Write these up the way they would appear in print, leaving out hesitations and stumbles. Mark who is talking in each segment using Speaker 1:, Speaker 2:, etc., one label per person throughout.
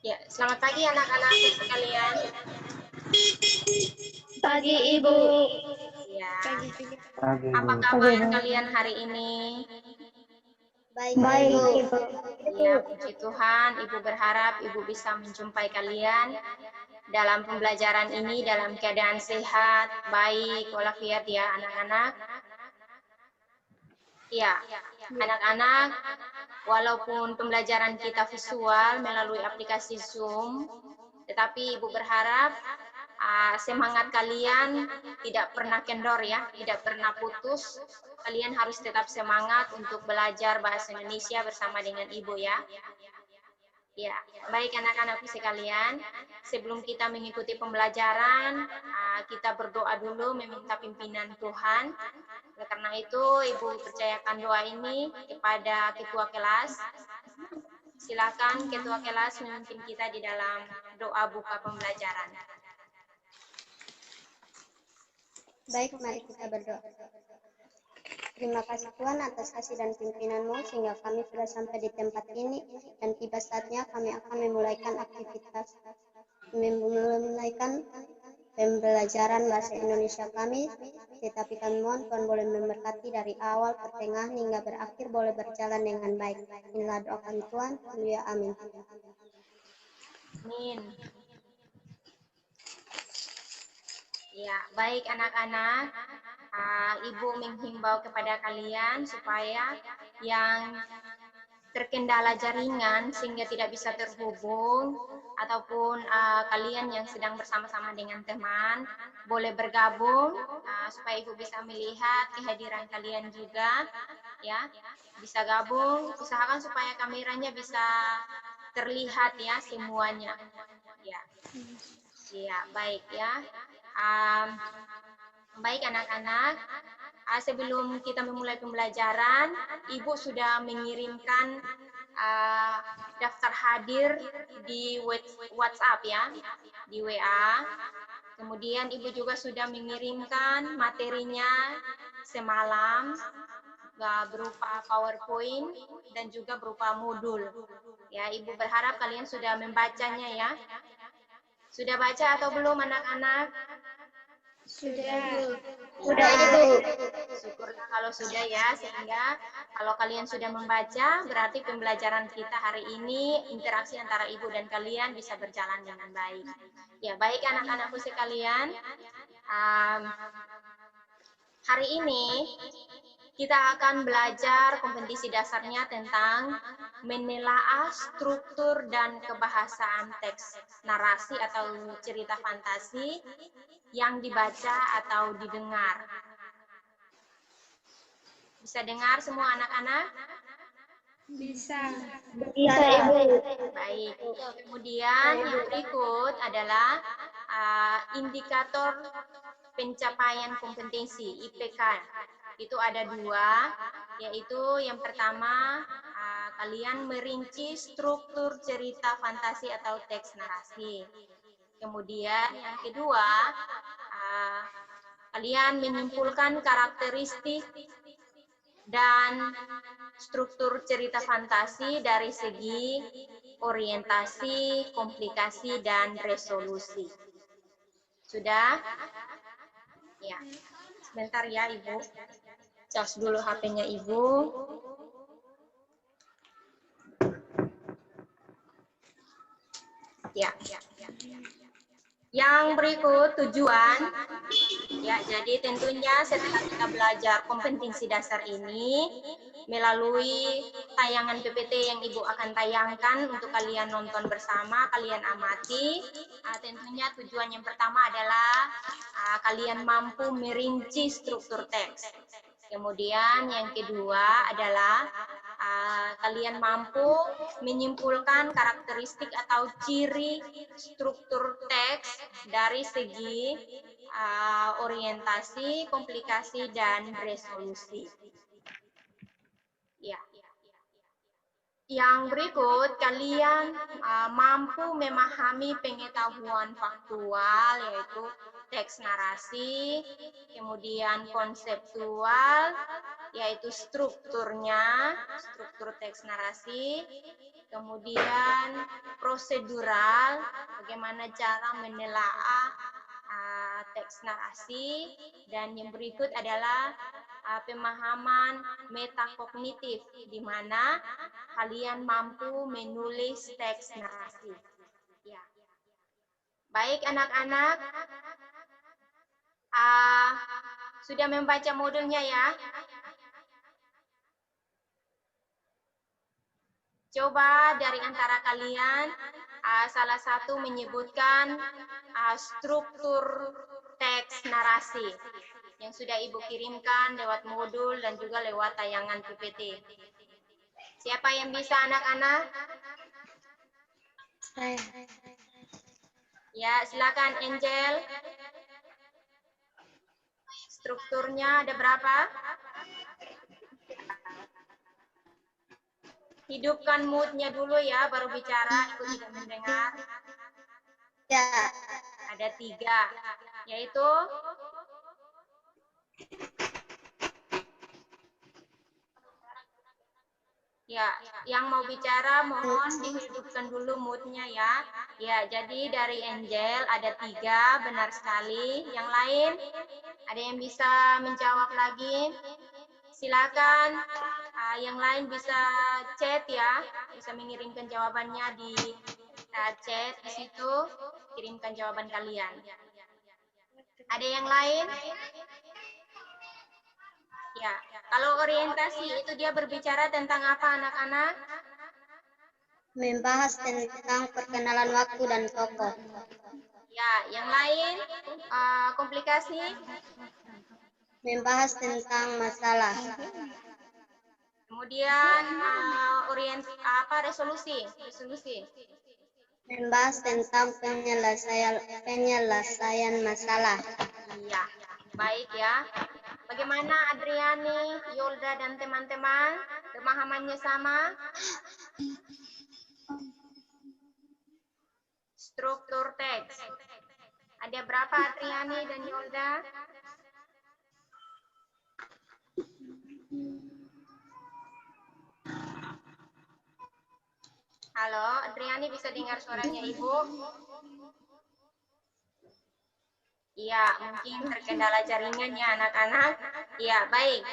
Speaker 1: Ya, selamat pagi anak-anakku sekalian.
Speaker 2: Pagi Ibu.
Speaker 1: Ya,
Speaker 3: Pagi,
Speaker 1: apa
Speaker 3: Ibu.
Speaker 1: kabar kalian hari ini?
Speaker 2: Baik Ibu.
Speaker 1: Ya, puji Tuhan, Ibu berharap Ibu bisa menjumpai kalian dalam pembelajaran ini dalam keadaan sehat, baik, walafiat ya anak-anak. Ya, anak-anak, walaupun pembelajaran kita visual melalui aplikasi Zoom, tetapi Ibu berharap semangat kalian tidak pernah kendor ya, tidak pernah putus. Kalian harus tetap semangat untuk belajar bahasa Indonesia bersama dengan Ibu ya. Ya, baik anak-anakku sekalian, sebelum kita mengikuti pembelajaran, kita berdoa dulu meminta pimpinan Tuhan. Oleh karena itu, Ibu percayakan doa ini kepada ketua kelas. Silakan ketua kelas memimpin kita di dalam doa buka pembelajaran.
Speaker 2: Baik, mari kita berdoa. Terima kasih Tuhan atas kasih dan pimpinan-Mu sehingga kami sudah sampai di tempat ini dan tiba saatnya kami akan memulaikan pembelajaran bahasa Indonesia kami, tetapi kami mohon Tuhan boleh memberkati dari awal, pertengahan hingga berakhir boleh berjalan dengan baik. Inilah doa kami Tuhan, haleluya, amin.
Speaker 1: Amin. Ya, baik anak-anak, Ibu menghimbau kepada kalian supaya yang terkendala jaringan sehingga tidak bisa terhubung, ataupun kalian yang sedang bersama-sama dengan teman, boleh bergabung supaya Ibu bisa melihat kehadiran kalian juga, ya. Bisa gabung, usahakan supaya kameranya bisa terlihat ya semuanya. Ya. Ya, baik ya. Baik anak-anak, sebelum kita memulai pembelajaran, Ibu sudah mengirimkan daftar hadir di WhatsApp ya, di WA. Kemudian Ibu juga sudah mengirimkan materinya semalam berupa PowerPoint dan juga berupa modul. Ya, Ibu berharap kalian sudah membacanya ya. Sudah baca atau belum anak-anak?
Speaker 2: Sudah.
Speaker 1: Sudah
Speaker 2: Ibu.
Speaker 1: Syukurlah kalau sudah ya, sehingga kalau kalian sudah membaca, berarti pembelajaran kita hari ini, interaksi antara Ibu dan kalian bisa berjalan dengan baik. Ya, baik anak-anakku sekalian, hari ini kita akan belajar kompetisi dasarnya tentang menelaah struktur dan kebahasaan teks narasi atau cerita fantasi yang dibaca atau didengar. Bisa dengar semua anak-anak?
Speaker 2: Bisa.
Speaker 1: Ibu. Baik. Kemudian yang berikut adalah indikator pencapaian kompetensi IPK. Itu ada dua, yaitu yang pertama kalian merinci struktur cerita fantasi atau teks narasi. Kemudian yang kedua kalian menyimpulkan karakteristik dan struktur cerita fantasi dari segi orientasi, komplikasi, dan resolusi. Sudah? Ya. Sebentar ya, Ibu. Cas dulu HP-nya Ibu. Ya. Yang berikut tujuan. Ya, jadi tentunya setelah kita belajar kompetensi dasar ini melalui tayangan PPT yang Ibu akan tayangkan untuk kalian nonton bersama, kalian amati. Tentunya tujuan yang pertama adalah kalian mampu merinci struktur teks. Kemudian yang kedua adalah kalian mampu menyimpulkan karakteristik atau ciri struktur teks dari segi orientasi, komplikasi, dan resolusi. Ya. Yang berikut, kalian mampu memahami pengetahuan faktual, yaitu teks narasi, kemudian konseptual, yaitu strukturnya, struktur teks narasi, kemudian prosedural, bagaimana cara menelaah teks narasi, dan yang berikut adalah pemahaman metakognitif, di mana kalian mampu menulis teks narasi. Ya. Baik anak-anak, sudah membaca modulnya ya? Coba dari antara kalian salah satu menyebutkan struktur teks narasi yang sudah Ibu kirimkan lewat modul dan juga lewat tayangan PPT. Siapa yang bisa anak-anak?
Speaker 2: Saya.
Speaker 1: Ya, silakan Angel. Strukturnya ada berapa? Hidupkan mood-nya dulu ya, baru bicara, Ibu tidak mendengar.
Speaker 2: Ya.
Speaker 1: Ada 3, yaitu ya, yang mau bicara mohon dihidupkan dulu mood-nya ya. Ya, jadi dari Angel ada 3, benar sekali. Yang lain, ada yang bisa menjawab lagi? Silakan, yang lain bisa chat ya, bisa mengirimkan jawabannya di chat di situ, kirimkan jawaban kalian. Ada yang lain? Ya, kalau orientasi itu dia berbicara tentang apa anak-anak?
Speaker 2: Membahas tentang perkenalan waktu dan tokoh.
Speaker 1: Ya, yang lain komplikasi?
Speaker 2: Membahas tentang masalah.
Speaker 1: Kemudian resolusi?
Speaker 2: Membahas tentang penyelesaian masalah.
Speaker 1: Iya, baik ya. Bagaimana Adriani, Yolda, dan teman-teman? Pemahamannya sama? Struktur teks. Ada berapa Adriani dan Yolda? Halo, Adriani bisa dengar suaranya Ibu? Iya, mungkin terkendala jaringan ya anak-anak. Iya, baik.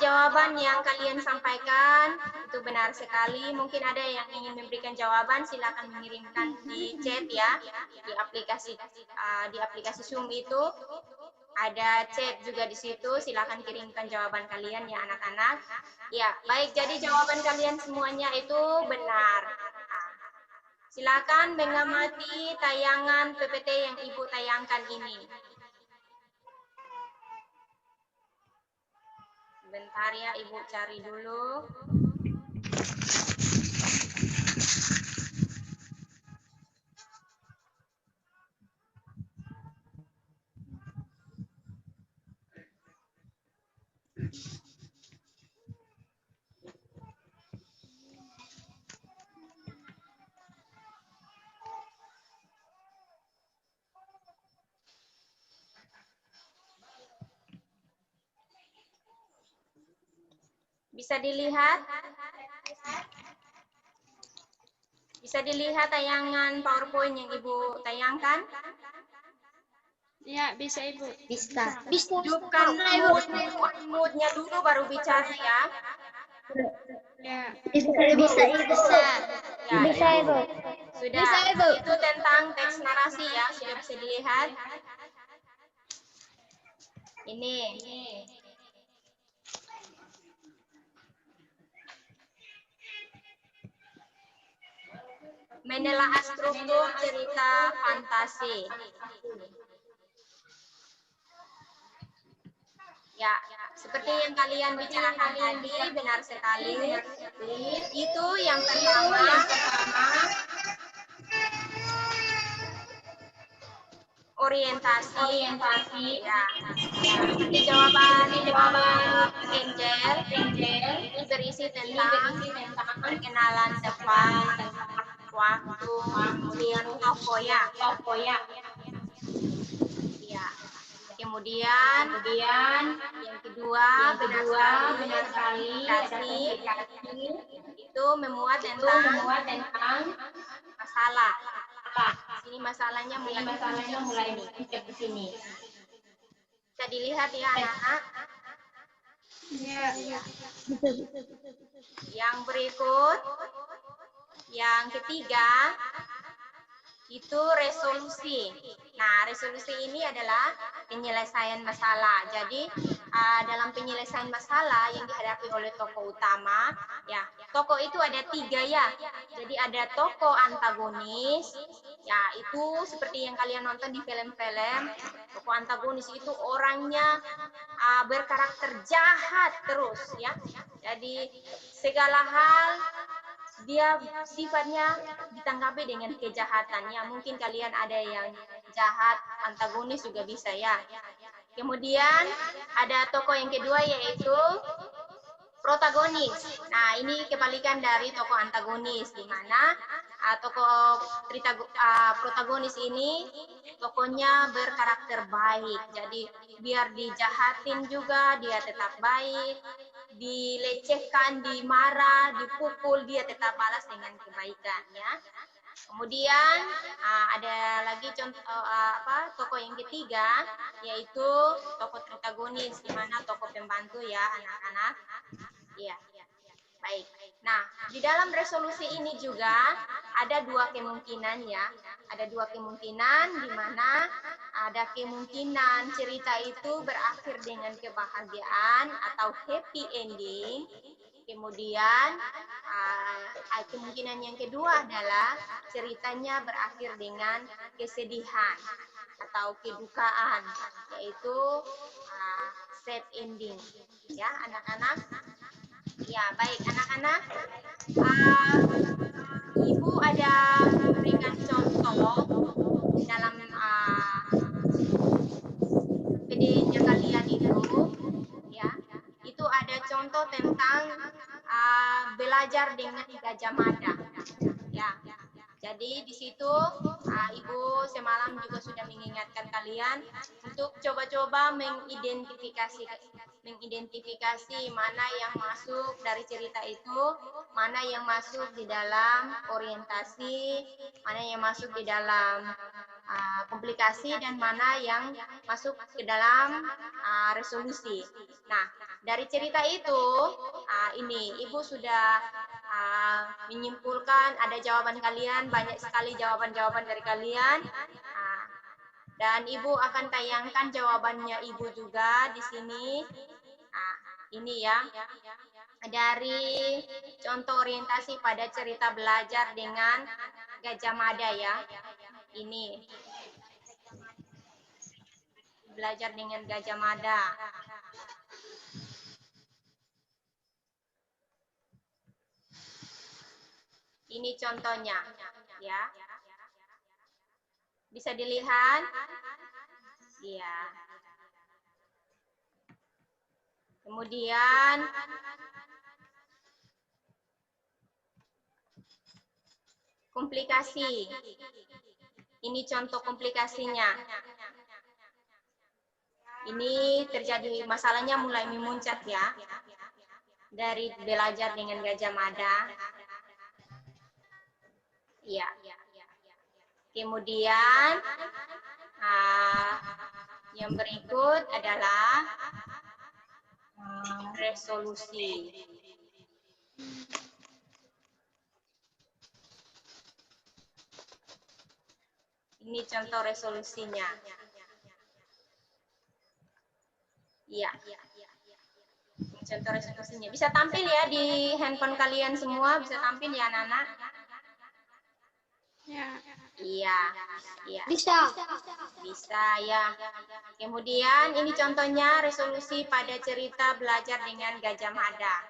Speaker 1: Jawaban yang kalian sampaikan itu benar sekali. Mungkin ada yang ingin memberikan jawaban, silakan mengirimkan di chat ya. Di aplikasi Zoom itu ada chat juga di situ. Silakan kirimkan jawaban kalian ya anak-anak. Ya, baik. Jadi jawaban kalian semuanya itu benar. Silakan mengamati tayangan PPT yang Ibu tayangkan ini. Sebentar ya, Ibu cari dulu. Bisa dilihat? Bisa dilihat tayangan PowerPoint yang Ibu tayangkan?
Speaker 3: Ya, bisa Ibu.
Speaker 2: Bisa.
Speaker 1: Hidupkan mood-nya dulu baru bicara ya.
Speaker 3: Ya.
Speaker 2: Bisa.
Speaker 1: Ya,
Speaker 2: Bisa, Ibu.
Speaker 1: Sudah.
Speaker 2: Bisa, Ibu.
Speaker 1: Itu tentang teks narasi ya, sudah bisa dilihat. Ini. Menelaah struktur cerita fantasi. Ya, seperti yang kalian bicarakan tadi, benar sekali. Itu yang pertama. Orientasi. Ya. Jadi jawaban Angel ini berisi tentang perkenalan tempat, waktu, kemudian tokoh ya. Ya. Kemudian yang kedua benar sekali ada komplikasi itu memuat tentang masalah. Sini masalahnya mulai muncul di sini. Bisa dilihat ya anak-anak.
Speaker 3: Ya.
Speaker 1: Yang berikut, yang ketiga itu resolusi. Nah, resolusi ini adalah penyelesaian masalah. Jadi, dalam penyelesaian masalah yang dihadapi oleh tokoh utama, ya, tokoh itu ada 3 ya. Jadi ada tokoh antagonis, ya itu seperti yang kalian nonton di film-film. Tokoh antagonis itu orangnya berkarakter jahat terus, ya. Jadi segala hal dia sifatnya ditanggapi dengan kejahatan. Ya, mungkin kalian ada yang jahat, antagonis juga bisa ya. Kemudian ada tokoh yang kedua yaitu protagonis. Nah, ini kebalikan dari tokoh antagonis, di mana tokoh protagonis ini tokohnya berkarakter baik. Jadi biar dijahatin juga dia tetap baik, dilecehkan, dimarah, dipukul, dia tetap balas dengan kebaikan ya. Kemudian ada lagi contoh tokoh yang ketiga yaitu tokoh protagonis, di mana tokoh pembantu ya anak-anak. Iya. Baik. Nah, di dalam resolusi ini juga ada 2 kemungkinan ya. Ada 2 kemungkinan di mana ada kemungkinan cerita itu berakhir dengan kebahagiaan atau happy ending. Kemudian kemungkinan yang kedua adalah ceritanya berakhir dengan kesedihan atau kedukaan, yaitu sad ending. Ya, anak-anak. Ya, baik anak-anak. Ibu ada memberikan contoh dalam PD-nya kalian itu, ya. Itu ada contoh tentang belajar dengan Gajah Mada. Ya. Jadi di situ Ibu semalam juga sudah mengingatkan kalian untuk coba-coba mengidentifikasi mana yang masuk dari cerita itu, mana yang masuk di dalam orientasi, mana yang masuk di dalam komplikasi, dan mana yang masuk ke dalam resolusi. Nah, dari cerita itu, ini Ibu sudah menyimpulkan ada jawaban kalian, banyak sekali jawaban-jawaban dari kalian. Dan Ibu akan tayangkan jawabannya Ibu juga di sini. Ini ya, dari contoh orientasi pada cerita belajar dengan Gajah Mada ya. Ini belajar dengan Gajah Mada. Ini contohnya, ya. Bisa dilihat? Iya. Kemudian komplikasi. Ini contoh komplikasinya. Ini terjadi masalahnya mulai memuncak ya. Dari belajar dengan Gajah Mada. Iya. Kemudian yang berikut adalah resolusi. Ini contoh resolusinya. Iya. Contoh resolusinya. Bisa tampil ya di handphone kalian semua, bisa tampil ya anak-anak.
Speaker 3: Ya.
Speaker 1: Iya.
Speaker 2: Bisa
Speaker 1: ya. Kemudian ini contohnya resolusi pada cerita belajar dengan Gajah Mada.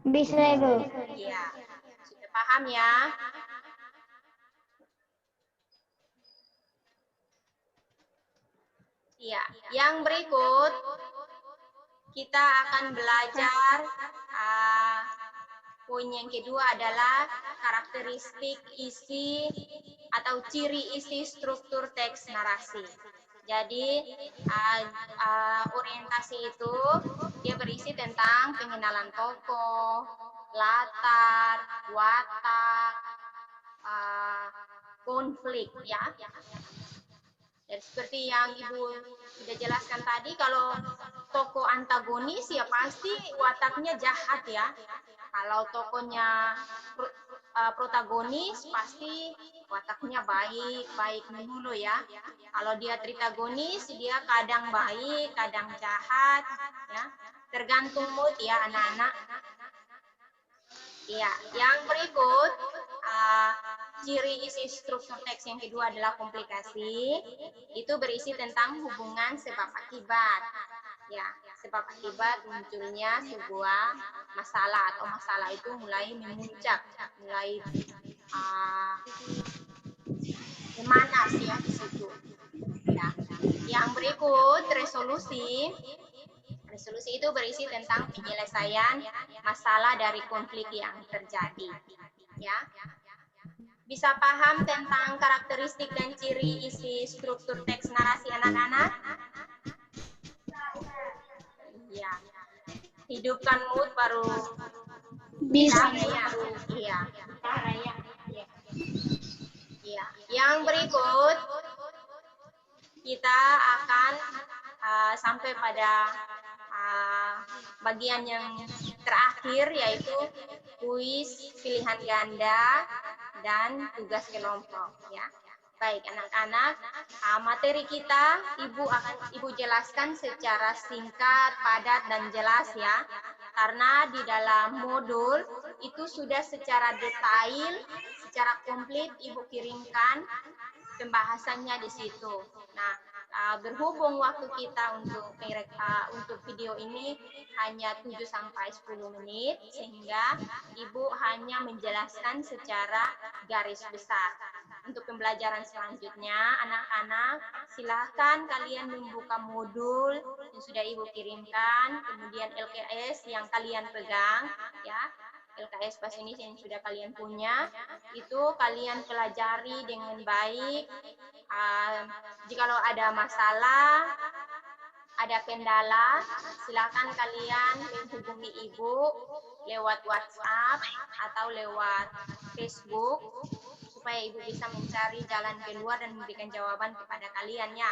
Speaker 2: Bisa Ibu.
Speaker 1: Iya. Sudah paham ya? Iya. Yang berikut kita akan belajar poin yang kedua adalah karakteristik isi atau ciri isi struktur teks narasi. Jadi orientasi itu dia berisi tentang pengenalan tokoh, latar, watak, konflik ya. Dan seperti yang Ibu sudah jelaskan tadi, kalau tokoh antagonis ya pasti wataknya jahat ya. Kalau tokohnya protagonis pasti wataknya baik, baik dulu ya. Kalau dia tritagonis dia kadang baik, kadang jahat ya. Tergantung mood ya anak-anak. Ya, yang berikut ciri isi struktur teks yang kedua adalah komplikasi. Itu berisi tentang hubungan sebab akibat. Ya, sebab akibat munculnya sebuah masalah atau masalah itu mulai memuncak, mulai memanas ya di situ. Ya. Yang berikut resolusi. Resolusi itu berisi tentang penyelesaian masalah dari konflik yang terjadi. Ya. Bisa paham tentang karakteristik dan ciri isi struktur teks narasi anak-anak? Iya. Hidupkan mood baru
Speaker 3: Bisa.
Speaker 1: ya. Iya. Iya. Yang berikut kita akan sampai pada bagian yang terakhir yaitu kuis pilihan ganda dan tugas kelompok ya. Baik anak-anak, materi kita Ibu jelaskan secara singkat, padat dan jelas ya. Karena di dalam modul itu sudah secara detail, secara komplit Ibu kirimkan pembahasannya di situ. Nah, berhubung waktu kita untuk video ini hanya 7 sampai 10 menit sehingga Ibu hanya menjelaskan secara garis besar. Untuk pembelajaran selanjutnya, anak-anak silahkan kalian membuka modul yang sudah Ibu kirimkan, kemudian LKS yang kalian pegang ya. LKS bahasa Indonesia yang sudah kalian punya, itu kalian pelajari dengan baik. Jikalau ada masalah, ada kendala, silakan kalian menghubungi Ibu lewat WhatsApp atau lewat Facebook, supaya Ibu bisa mencari jalan keluar dan memberikan jawaban kepada kalian ya.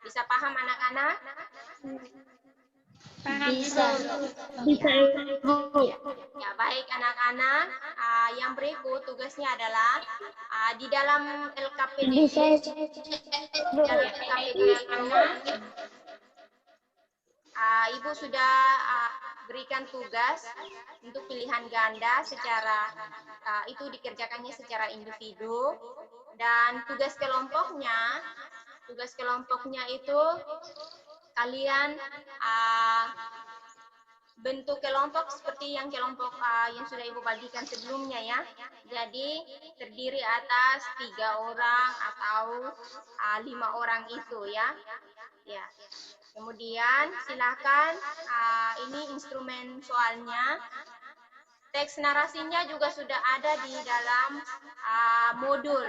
Speaker 1: Bisa paham anak-anak?
Speaker 3: Bisa.
Speaker 1: Bisa. Ya, baik anak-anak. Yang berikut tugasnya adalah di dalam LKPD. Dalam LKPD Ibu sudah berikan tugas untuk pilihan ganda secara itu dikerjakannya secara individu, dan tugas kelompoknya itu kalian bentuk kelompok seperti yang kelompok yang sudah Ibu bagikan sebelumnya ya. Jadi terdiri atas 3 orang atau 5 orang itu ya. Ya. Kemudian silakan ini instrumen soalnya. Teks narasinya juga sudah ada di dalam modul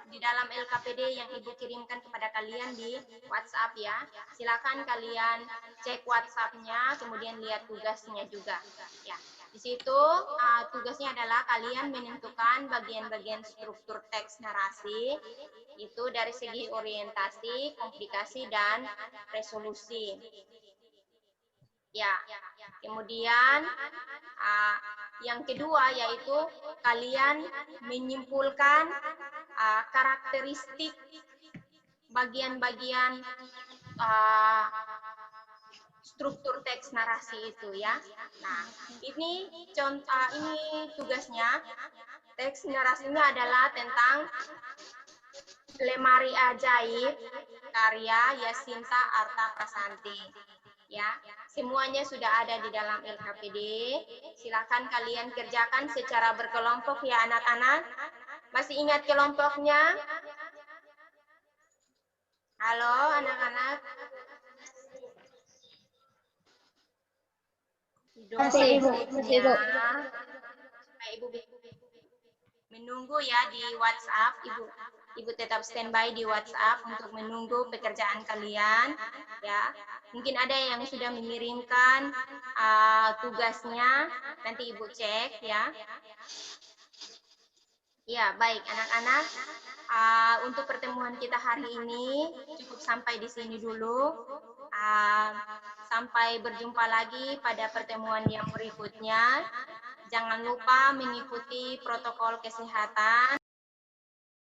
Speaker 1: di dalam LKPD yang Ibu kirimkan kepada kalian di WhatsApp ya. Silakan kalian cek WhatsApp-nya, kemudian lihat tugasnya juga. Ya, di situ tugasnya adalah kalian menentukan bagian-bagian struktur teks narasi itu dari segi orientasi, komplikasi dan resolusi. Ya, kemudian yang kedua yaitu kalian menyimpulkan karakteristik bagian-bagian struktur teks narasi itu ya. Nah, ini tugasnya. Teks narasinya adalah tentang Lemari Ajaib karya Yasinta Arta Prasanti. Ya, semuanya sudah ada di dalam LKPD. Silakan kalian kerjakan secara berkelompok ya anak-anak. Masih ingat kelompoknya? Halo anak-anak.
Speaker 3: Masih Ibu.
Speaker 1: Supaya Ibu menunggu ya di WhatsApp. Ibu tetap standby di WhatsApp untuk menunggu pekerjaan kalian, ya. Mungkin ada yang sudah mengirimkan tugasnya, nanti Ibu cek, ya. Ya, baik anak-anak. Untuk pertemuan kita hari ini cukup sampai di sini dulu. Sampai berjumpa lagi pada pertemuan yang berikutnya. Jangan lupa mengikuti protokol kesehatan.